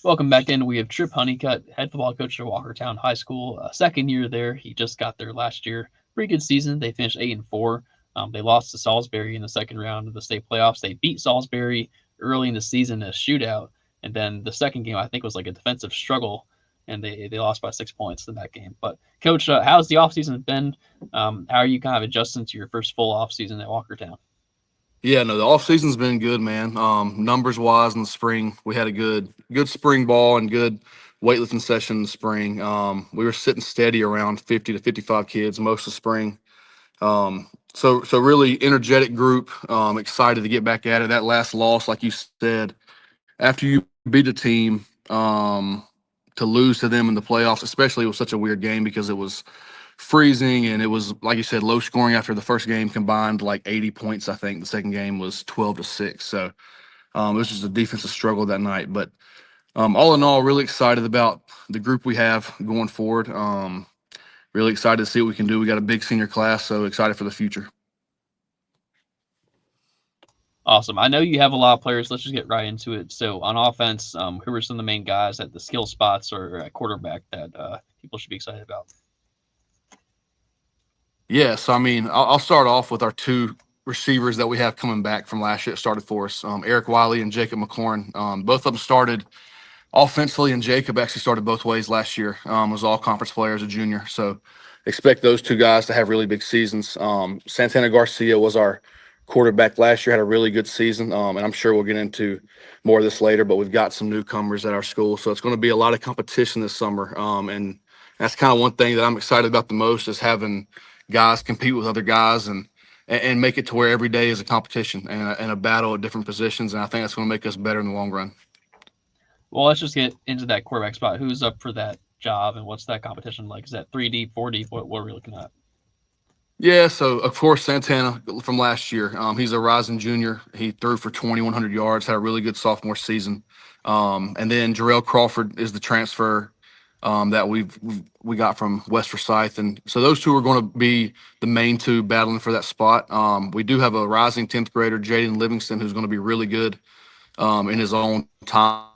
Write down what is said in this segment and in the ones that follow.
Welcome back in. We have Tripp Honeycutt, head football coach at Walkertown High School. Second year there. He just got there last year. Pretty good season. They finished 8-4. They lost to Salisbury in the second round of the state playoffs. They beat Salisbury early in the season in a shootout, and then the second game I think was like a defensive struggle, and they lost by 6 points in that game. But coach, how's the offseason been? How are you kind of adjusting to your first full offseason at Walkertown? Yeah, no, the off season's been good, man. Numbers wise in the spring, we had a good spring ball and good weightlifting session in the spring. We were sitting steady around 50 to 55 kids most of spring. So really energetic group. Excited to get back at it. That last loss, like you said, after you beat a team, to lose to them in the playoffs, especially, it was such a weird game because it was freezing and it was, like you said, low scoring after the first game combined like 80 points. I think the second game was 12-6. So it was just a defensive struggle that night. But all in all, really excited about the group we have going forward. Really excited to see what we can do. We got a big senior class, so excited for the future. Awesome. I know you have a lot of players. Let's just get right into it. So on offense, who are some of the main guys at the skill spots or at quarterback that people should be excited about? Yeah, so I mean, I'll start off with our two receivers that we have coming back from last year that started for us, Eric Wiley and Jacob McLaurin. Both of them started offensively, and Jacob actually started both ways last year. Was all conference player as a junior, so expect those two guys to have really big seasons. Santana Garcia was our quarterback last year, had a really good season, and I'm sure we'll get into more of this later. But we've got some newcomers at our school, so it's going to be a lot of competition this summer. And that's kind of one thing that I'm excited about the most is having guys compete with other guys and make it to where every day is a competition and a battle at different positions. And I think that's going to make us better in the long run. Well, let's just get into that quarterback spot. Who's up for that job and what's that competition like? Is that 3 deep, 4 deep? What are we looking at? Yeah, so of course Santana from last year. He's a rising junior. He threw for 2,100 yards, had a really good sophomore season. And then Jarrell Crawford is the transfer that we got from West Forsyth, and so those two are going to be the main two battling for that spot. We do have a rising 10th grader, Jaden Livingston, who's going to be really good in his own time.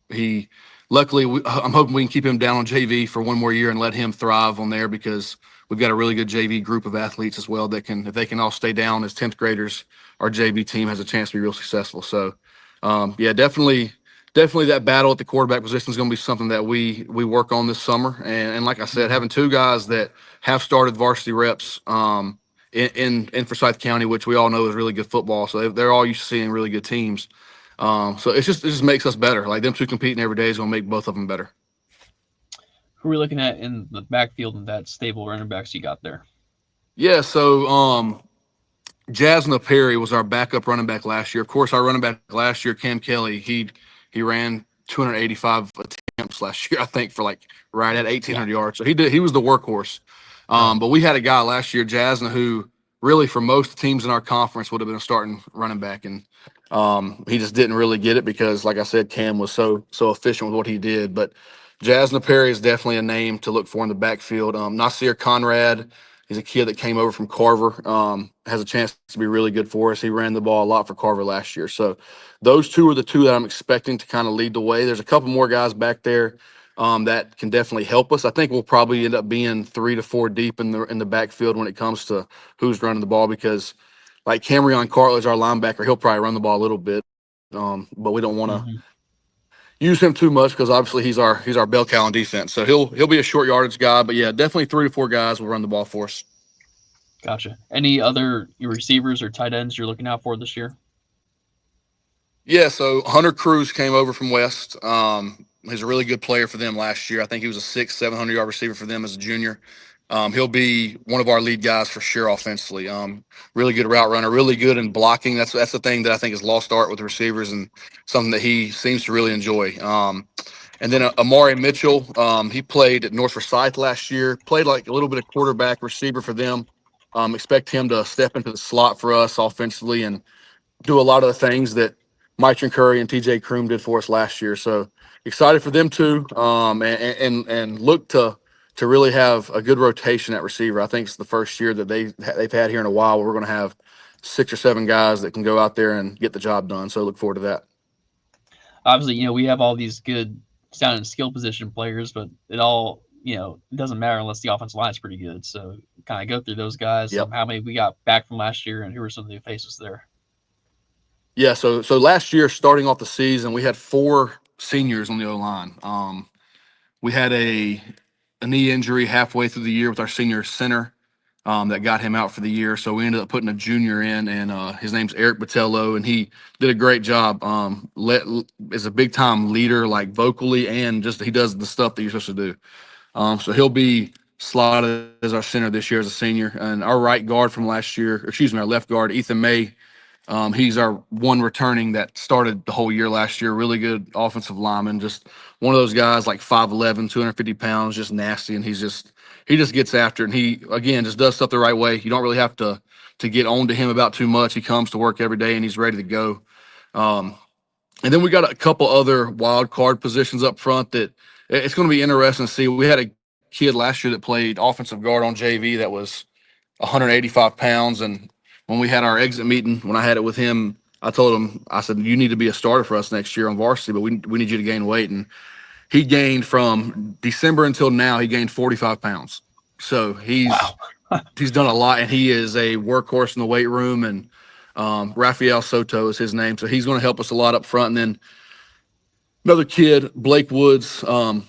He luckily I'm hoping we can keep him down on JV for one more year and let him thrive on there because we've got a really good JV group of athletes as well that can, if they can all stay down as 10th graders, our JV team has a chance to be real successful. So yeah, definitely that battle at the quarterback position is going to be something that we work on this summer. And like I said, having two guys that have started varsity reps in Forsyth County, which we all know is really good football, so they're all used to seeing really good teams. So it just makes us better. Like them two competing every day is going to make both of them better. Who are we looking at in the backfield and that stable running backs you got there? Yeah, so Jasna Perry was our backup running back last year. Of course, our running back last year, Cam Kelly, he ran 285 attempts last year, I think, for like right at Yeah. 1,800 yards. So he was the workhorse. But we had a guy last year, Jasna, who really for most teams in our conference would have been a starting running back, and he just didn't really get it because, like I said, Cam was so efficient with what he did. But Jasna Perry is definitely a name to look for in the backfield. Nasir Conrad, he's a kid that came over from Carver, has a chance to be really good for us. He ran the ball a lot for Carver last year. So those two are the two that I'm expecting to kind of lead the way. There's a couple more guys back there that can definitely help us. I think we'll probably end up being 3 to 4 deep in the backfield when it comes to who's running the ball because, like Camryon Cartledge, our linebacker, he'll probably run the ball a little bit, but we don't want to Mm-hmm. use him too much because obviously he's our bell cow on defense. So he'll be a short yardage guy, but yeah, definitely 3 to 4 guys will run the ball for us. Gotcha. Any other receivers or tight ends you're looking out for this year? Yeah, so Hunter Cruz came over from West. He's a really good player for them last year. I think he was a 700-yard receiver for them as a junior. He'll be one of our lead guys for sure offensively. Really good route runner, really good in blocking. That's the thing that I think is lost art with receivers and something that he seems to really enjoy. And then Amari Mitchell, he played at North Forsyth last year, played like a little bit of quarterback receiver for them. Expect him to step into the slot for us offensively and do a lot of the things that Mitron Curry and TJ Kroom did for us last year. So excited for them too, and look to really have a good rotation at receiver. I think it's the first year that they've had here in a while where we're going to have 6 or 7 guys that can go out there and get the job done. So look forward to that. obviously, we have all these good sounding skill position players, but it all, it doesn't matter unless the offensive line is pretty good. So kind of go through those guys. Yep. How many we got back from last year, and who are some of the new faces there? Yeah. So last year, starting off the season, we had 4 seniors on the O line. We had a knee injury halfway through the year with our senior center that got him out for the year. So we ended up putting a junior in, and his name's Eric Botello, and he did a great job. Is a big time leader, like vocally, and just he does the stuff that you're supposed to do. So he'll be slotted as our center this year as a senior. And our right guard from last year, or excuse me, our left guard, Ethan May. He's our one returning that started the whole year last year. Really good offensive lineman. Just one of those guys like 5'11", 250 pounds, just nasty. And he just gets after it. And he, again, just does stuff the right way. You don't really have to get on to him about too much. He comes to work every day and he's ready to go. And then we got a couple other wild card positions up front that it's going to be interesting to see. We had a kid last year that played offensive guard on JV that was 185 pounds. And when we had our exit meeting, when I had it with him, I told him, I said, you need to be a starter for us next year on varsity, but we need you to gain weight. And he gained from December until now, he gained 45 pounds. So Wow. he's done a lot, and he is a workhorse in the weight room. And Rafael Soto is his name. So he's going to help us a lot up front. And then another kid, Blake Woods,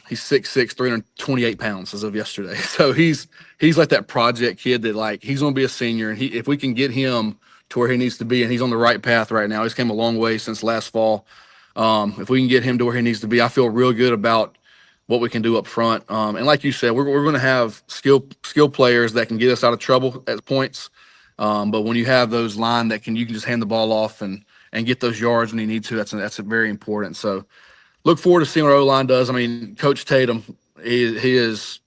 he's 6'6", 328 pounds as of yesterday. So he's like that project kid that like he's going to be a senior, and if we can get him to where he needs to be, and he's on the right path right now. He's came a long way since last fall. If we can get him to where he needs to be, I feel real good about what we can do up front. And like you said, we're going to have skill players that can get us out of trouble at points. But when you have those line that you can just hand the ball off and get those yards when you need to, that's very important. So look forward to seeing what our O-line does. I mean, Coach Tatum, he is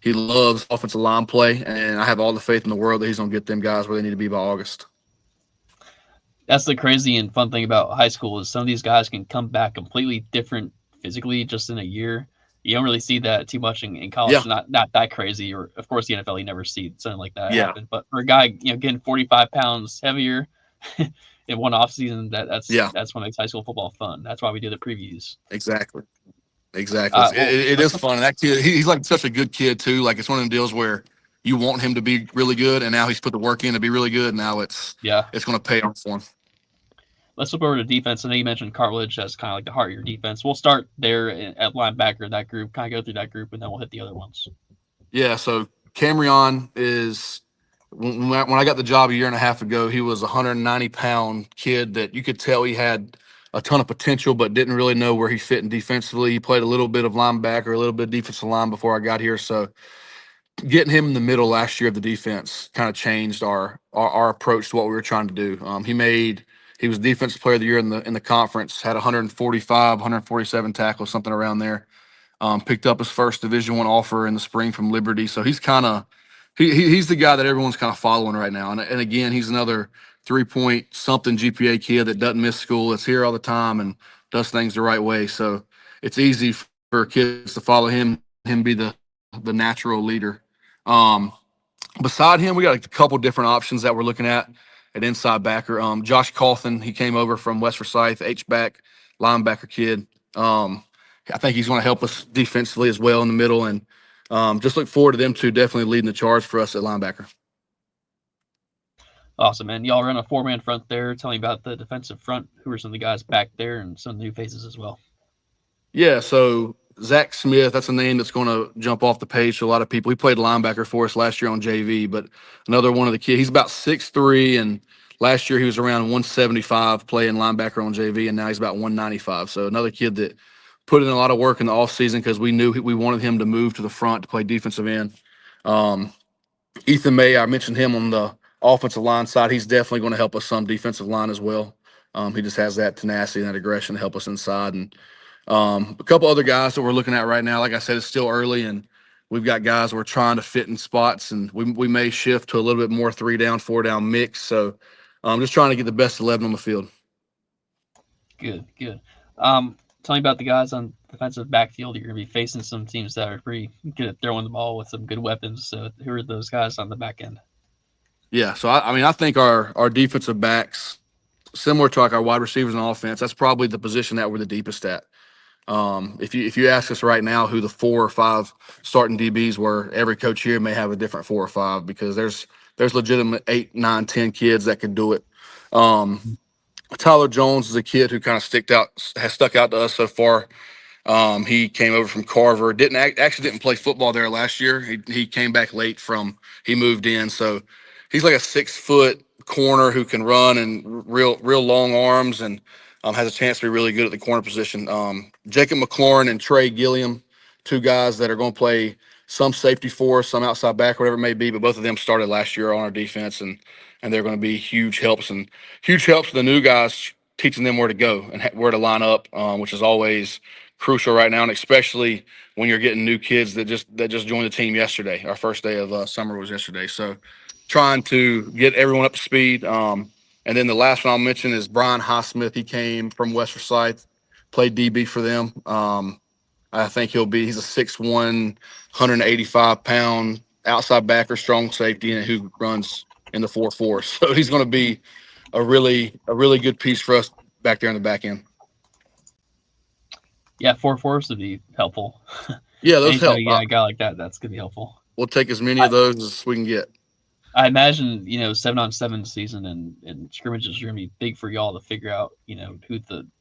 he loves offensive line play, and I have all the faith in the world that he's going to get them guys where they need to be by August. That's the crazy and fun thing about high school is some of these guys can come back completely different physically just in a year. You don't really see that too much in college. Yeah, Not that crazy. Or of course the NFL, you never see something like that yeah, happen. But for a guy, getting 45 pounds heavier in one off season, yeah, that's what makes high school football fun. That's why we do the previews. exactly. Exactly. Well, It let's is fun. And that kid, he's like such a good kid too. Like it's one of them deals where you want him to be really good, and now he's put the work in to be really good. Now yeah. it's going to pay off for him. Let's flip over to defense. I know you mentioned cartilage as kind of like the heart of your defense. We'll start there at linebacker, that group, kind of go through that group, and then we'll hit the other ones. Yeah. So Camryon is when I got the job a year and a half ago, he was a 190-pound kid that you could tell he had a ton of potential, but didn't really know where he fit in defensively. He played a little bit of linebacker, a little bit of defensive line before I got here. So getting him in the middle last year of the defense kind of changed our approach to what we were trying to do. He was defensive player of the year in the conference, had 145, 147 tackles, something around there. Picked up his first Division I offer in the spring from Liberty. So he's kind of he's the guy that everyone's kind of following right now. And again, he's another 3-point something GPA kid that doesn't miss school. That's here all the time and does things the right way. So it's easy for kids to follow him be the natural leader. Beside him, we got a couple different options that we're looking at inside backer. Josh Cauthen, he came over from West Forsyth, H-back, linebacker kid. I think he's going to help us defensively as well in the middle, and just look forward to them two definitely leading the charge for us at linebacker. Awesome, man. Y'all run a 4-man front there. Tell me about the defensive front. Who are some of the guys back there and some new faces as well? Yeah, so Zach Smith, that's a name that's going to jump off the page to a lot of people. He played linebacker for us last year on JV, but another one of the kids. He's about 6'3", and last year he was around 175 playing linebacker on JV, and now he's about 195. So another kid that put in a lot of work in the offseason because we knew we wanted him to move to the front to play defensive end. Ethan May, I mentioned him on the offensive line side. He's definitely going to help us some defensive line as well. He just has that tenacity and that aggression to help us inside. And a couple other guys that we're looking at right now. Like I said, it's still early, and we've got guys we're trying to fit in spots, and we may shift to a little bit more 3-down, 4-down mix. So I'm just trying to get the best 11 on the field. Good. Tell me about the guys on defensive backfield. You're going to be facing some teams that are pretty good at throwing the ball with some good weapons. So who are those guys on the back end? Yeah, so I mean, I think our defensive backs similar to like our wide receivers and offense, that's probably the position that we're the deepest at. If you ask us right now who the 4 or 5 starting DBs were, every coach here may have a different 4 or 5 because there's legitimate 8, 9, 10 kids that can do it. Tyler Jones is a kid who kind of has stuck out to us so far. He came over from Carver. Actually didn't play football there last year. He came back late he moved in. So he's like a 6-foot corner who can run and real long arms and has a chance to be really good at the corner position. Jacob McLaurin and Trey Gilliam, 2 guys that are going to play some safety for us, some outside back, whatever it may be. But both of them started last year on our defense, and they're going to be huge helps to the new guys, teaching them where to go and where to line up, which is always crucial right now, and especially when you're getting new kids that just joined the team yesterday. Our first day of summer was yesterday, so trying to get everyone up to speed. And then the last one I'll mention is Brian Highsmith. He came from West Forsyth, played DB for them. I think he's a 6'1", 185-pound outside backer, strong safety, and who runs in the 4.4. So he's going to be a really good piece for us back there in the back end. Yeah, 4.4s would be helpful. Yeah, those Anytime help. you get a guy like that, that's gonna be helpful. We'll take as many of those as we can get. I imagine 7-on-7 season and scrimmages are gonna be big for y'all to figure out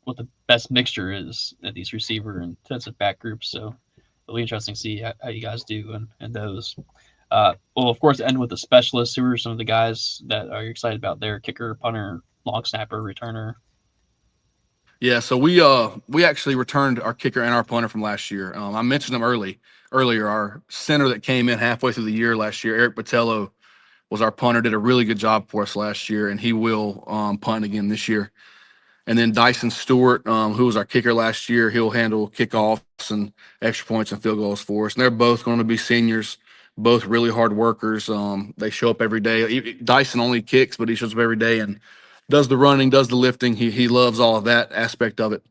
what the best mixture is at these receiver and defensive back groups. So it'll be interesting to see how you guys do and those. Well, of course, end with the specialists. Who are some of the guys that are you excited about there? Kicker, punter, long snapper, returner. Yeah, so we actually returned our kicker and our punter from last year. I mentioned them earlier. Our center that came in halfway through the year last year, Eric Botello, was our punter. Did a really good job for us last year, and he will punt again this year. And then Dyson Stewart, who was our kicker last year, he'll handle kickoffs and extra points and field goals for us. And they're both going to be seniors, both really hard workers. They show up every day. Dyson only kicks, but he shows up every day and does the running, does the lifting. He loves all of that aspect of it.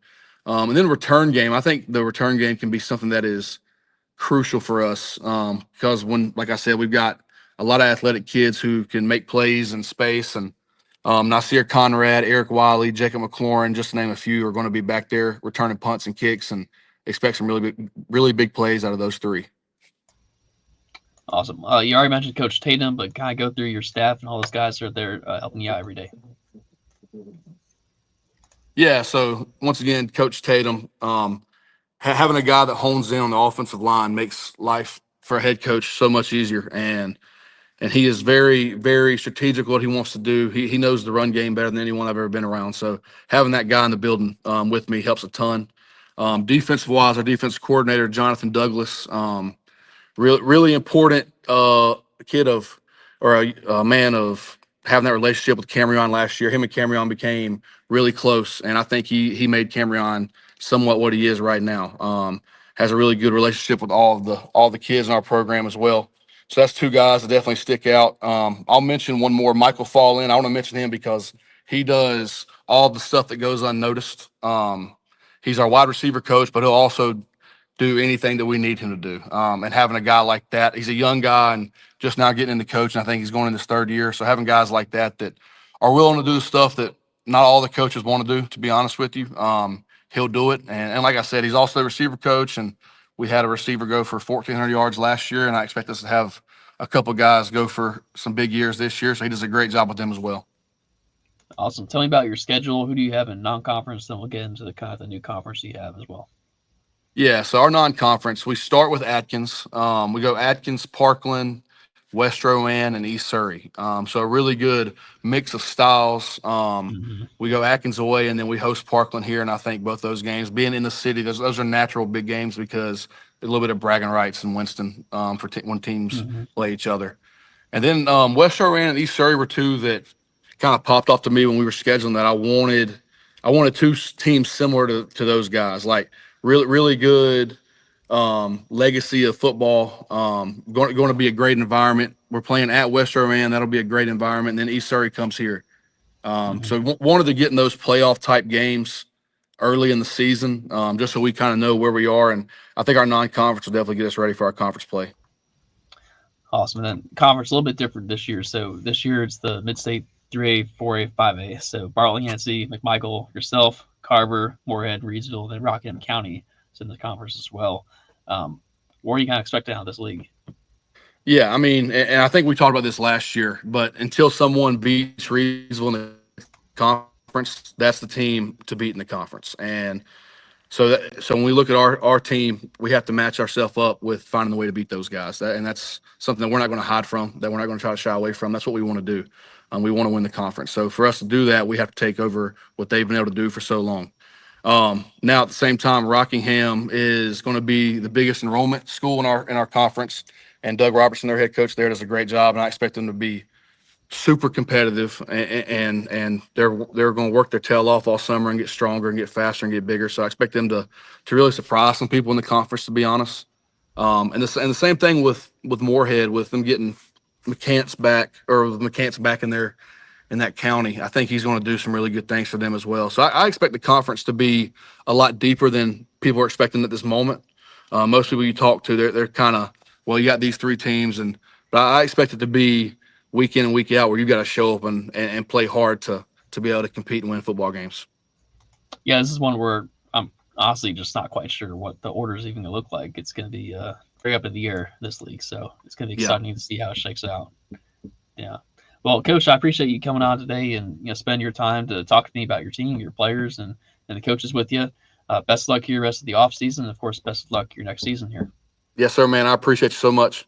And then return game. I think the return game can be something that is crucial for us because like I said, we've got a lot of athletic kids who can make plays in space. And Nasir Conrad, Eric Wiley, Jacob McLaurin, just to name a few, are going to be back there returning punts and kicks, and expect some really big plays out of those 3. Awesome. You already mentioned Coach Tatum, but kind of go through your staff and all those guys that are there helping you out every day. Yeah, so once again, Coach Tatum, having a guy that hones in on the offensive line makes life for a head coach so much easier, and he is very, very strategic what he wants to do. He knows the run game better than anyone I've ever been around. So having that guy in the building with me helps a ton. Defensive wise, our defensive coordinator Jonathan Douglas, really important kid or a man of having that relationship with Camryon last year. Him and Camryon became really close, and I think he made Camryon somewhat what he is right now. Has a really good relationship with all the kids in our program as well. So that's 2 guys that definitely stick out. I'll mention one more, Michael Fallin. I want to mention him because he does all the stuff that goes unnoticed. He's our wide receiver coach, but he'll also do anything that we need him to do. And having a guy like that, he's a young guy and just now getting into coaching. I think he's going in his 3rd year. So having guys like that are willing to do the stuff that not all the coaches want to do, to be honest with you, he'll do it. And like I said, he's also the receiver coach, and we had a receiver go for 1,400 yards last year, and I expect us to have a couple guys go for some big years this year. So he does a great job with them as well. Awesome. Tell me about your schedule. Who do you have in non-conference? Then we'll get into the new conference you have as well. Yeah, so our non-conference, we start with Atkins. We go Atkins, Parkland, West Rowan, and East Surrey. So a really good mix of styles. We go Atkins away, and then we host Parkland here. And I think both those games, being in the city, those are natural big games because there's a little bit of bragging rights in Winston when teams play each other. And then West Rowan and East Surrey were 2 that kind of popped off to me when we were scheduling that. I wanted 2 teams similar to those guys, like really good legacy of football. Going to be a great environment. We're playing at West Rowan. That'll be a great environment. And then East Surrey comes here. So wanted to get in those playoff type games early in the season, just so we kind of know where we are. And I think our non-conference will definitely get us ready for our conference play. Awesome. And then conference a little bit different this year. So this year it's the Mid-State 3A, 4A, 5A. So Bartlett, Yancey, McMichael, yourself, Carver, Moorhead, Regional, then Rockingham County is in the conference as well. What are you kind of expecting out of this league? Yeah, I mean, and I think we talked about this last year, but until someone beats Reedsville in the conference, that's the team to beat in the conference. And so when we look at our team, we have to match ourselves up with finding the way to beat those guys. And that's something that we're not going to hide from, that we're not going to try to shy away from. That's what we want to do. We want to win the conference. So for us to do that, we have to take over what they've been able to do for so long. Now at the same time, Rockingham is going to be the biggest enrollment school in our conference, and Doug Robertson, their head coach there, does a great job, and I expect them to be super competitive, and they're going to work their tail off all summer and get stronger and get faster and get bigger. So I expect them to really surprise some people in the conference, to be honest. And the same thing with Moorhead, with them getting McCants back in that county. I think he's going to do some really good things for them as well. So I expect the conference to be a lot deeper than people are expecting at this moment. Most people you talk to, they're kind of, well, you got these three teams, but I expect it to be week in and week out where you got to show up and play hard to be able to compete and win football games. Yeah, this is one where I'm honestly just not quite sure what the order is even going to look like. It's going to be very up in the air, this league, so it's going to be exciting to see how it shakes out. Yeah. Well, Coach, I appreciate you coming on today and spend your time to talk to me about your team, your players, and the coaches with you. Best of luck here rest of the off season, and of course, best of luck your next season here. Yes, sir, man. I appreciate you so much.